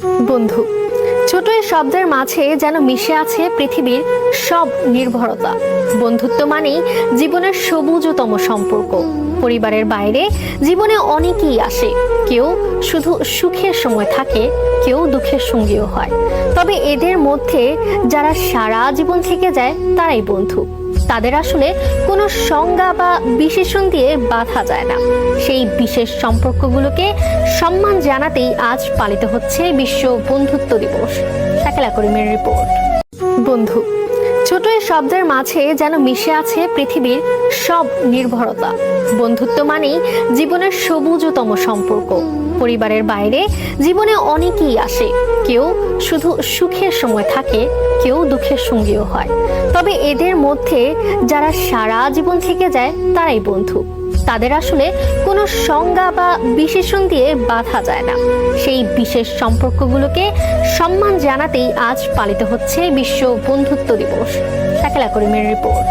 বন্ধু, ছোট এই শব্দের মাঝে যেন মিশে আছে পৃথিবীর সব নির্ভরতা। বন্ধুত্ব মানেই জীবনের সবুজতম সম্পর্ক। পরিবারের বাইরে জীবনে অনেকেই আসে, কেউ শুধু সুখের সময় থাকে, কেউ দুঃখের সঙ্গীও হয়। তবে এদের মধ্যে যারা সারা জীবন থেকে যায় তারাই বন্ধু। তাদের আসলে কোনো সংজ্ঞা বা বিশেষণ দিয়ে বাঁধা যায় না। সেই বিশেষ সম্পর্কগুলোকে সম্মান জানাতেই আজ পালিত হচ্ছে বিশ্ব বন্ধুত্ব দিবস। শাকিলা করিমের রিপোর্ট। বন্ধু, ছোট এই শব্দের মাঝে যেন মিশে আছে পৃথিবীর সব নির্ভরতা। বন্ধুত্ব মানেই জীবনের সবুজতম সম্পর্ক। পরিবারের বাইরে জীবনে অনেকেই আসে, কেউ শুধু সুখের সময় থাকে, কেউ দুঃখের সঙ্গীও হয়। তবে এদের মধ্যে যারা সারা জীবন থেকে যায় তারাই বন্ধু। তাদের আসলে কোনো সংজ্ঞা বা বিশেষণ দিয়ে বাঁধা যায় না। সেই বিশেষ সম্পর্কগুলোকে সম্মান জানাতেই আজ পালিত হচ্ছে বিশ্ব বন্ধুত্ব দিবস। শাকিলা করিমের রিপোর্ট।